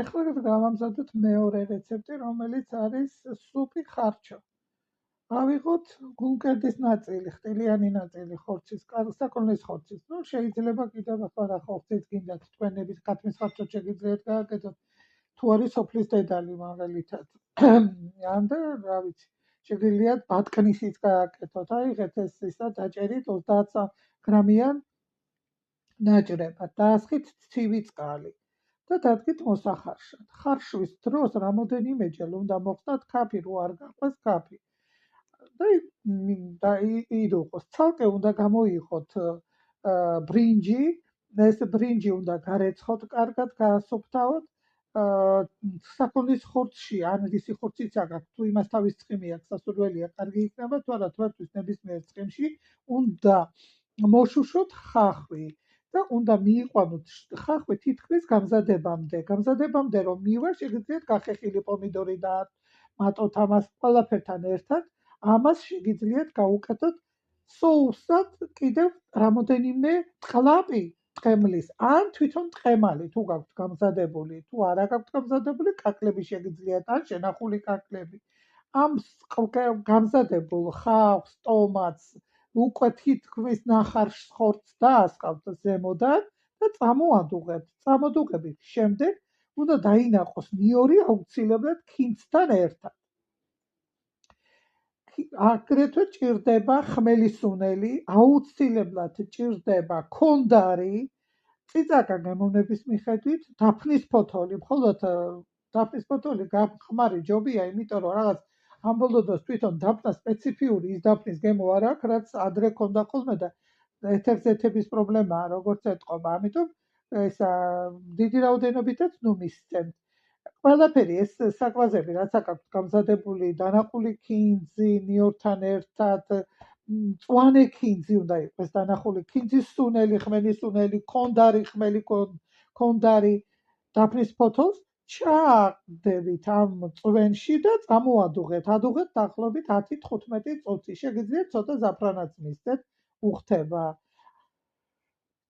ეხლა გავამზადოთ მეორე რეცეპტი, რომელიც არის სუპი ხარჩო. ავიღოთ გულმკერდის ნაწილი, ხტილიანი ნაწილი ხორცის, საკონლის ხორცის. ნუ შეიძლება კიდევ ახლა ხორციც გინდათ თქვენების კათმის ხარჩო შეგიძლიათ გააკეთოთ. თუ არის სოფლის დედალი მაგალითად. ანდა რა ვიცი, შეგიძლიათ ბატკნისიც გააკეთოთ. აიღეთ ეს ისა დაჭერით 30 გრამიან ნაჭრებად, დაასხით ცივი წყალი და დადგით მოსახარშად. ხარშვის დროს რამოდენიმეჯერ უნდა მოხდათ ქაფი, რო არ გაყვეს ქაფი. და იდოყოს. ცალკე უნდა გამოიღოთ ბრინჯი, ეს ბრინჯი უნდა გარეცხოთ კარგად, გაასუფთავოთ. საკონლის ხორცში, ან რისი ხორციც აქვს, თუ იმას თავის ცხიმი აქვს, სასურველია, კარგი იქნება, თუ არა თვერთვის ნებისმიერ ცხიმში უნდა მოშუშოთ ხახვი და უნდა მიიყვანოთ ხახვი თითქმის გამზადებამდე რომ მივა, შეგიძლიათ გახეხილი პომიდორი დაამატოთ ამას ყველაფერთან ერთად. ამას შეგიძლიათ გაუკეთოთ соусად კიდევ რამოდენიმე ტყლაპი ტყემლის, ან თვითონ ტყემალი თუ გაქვთ გამზადებული, თუ არა გაქვთ გამზადებული, კაკლები შეგიძლიათ, ან შენახული კაკლები. ამ გამზადებულ ხავს, ტომატს უკვე თითქმის ნახარს ხორცს დაასხავთ ზემოდან და წამოადუღებთ. წამოდუღების შემდეგ უნდა დაინაყოს ნიორი აუცილებლად ქინძთან ერთად. აგრეთვე ჭირდება ხმელის სუნელი, აუცილებლად ჭირდება ქონდარი, წიწაკა გემოვნების მიხედვით, დაფნის ფოთოლი, მხოლოდ დაფნის ფოთოლი ხმარი ჯობია, იმიტომ რომ რაღაც ამბოლოდოს თვითონ დაფნა სპეციფიური ის დაფნის გემო არ აქვს, რაც ადრე ქონდა ხოლმე და ეთერზეთების პრობლემაა, როგორც ეთყობა. ამიტომ ესა დიდი რაოდენობითაც ნუ მისცემთ. ყველაფერი ეს საკვაზები, რაც აქვს გამზადებული დანაყული ქინძი, ნიორთან ერთად, მწვანე ქინძი უნდა იყოს დანახული, ქინძის სუნელი, ხმელის სუნელი, ქონდარი, ხმელი ქონდარი, დაფნის ფოთოლს ჩააგდებით ამ წვენში და წამოადუღეთ. ადუღეთ დაახლოებით 10-15 წუთი. შეგიძლიათ ცოტა ზაფრანაც მისცეთ, უხდება.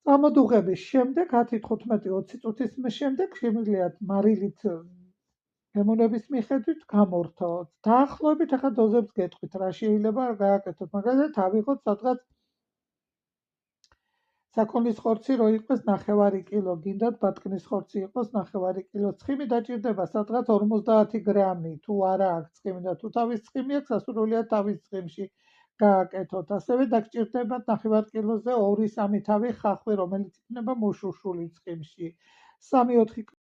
წამოდუღების შემდეგ 10-15-20 წუთის შემდეგ შემიძლიათ მარილით გემოვნების მიხედვით გამორთოთ. დაახლოებით ახლა დოზებს გეტყვით, რა შეიძლება გააკეთოთ. მაგალითად, ავიღოთ სადღაც საკონლის ხორცი რო იყოს 9 კილო, გინდათ ბატკნის ხორცი იყოს 9 კილო. ცხიმი დაჭირდება სადღაც 50 გრამი. თუ არა აქვს ცხიმი და თუ თავის ცხიმი აქვს, სასურველია თავის ცხიმში გააკეთოთ. ასევე დაგჭირდებათ 9 კილოზე 2-3 თავი ხახვი, რომელიც იქნება მოშუშული ცხიმში. 3-4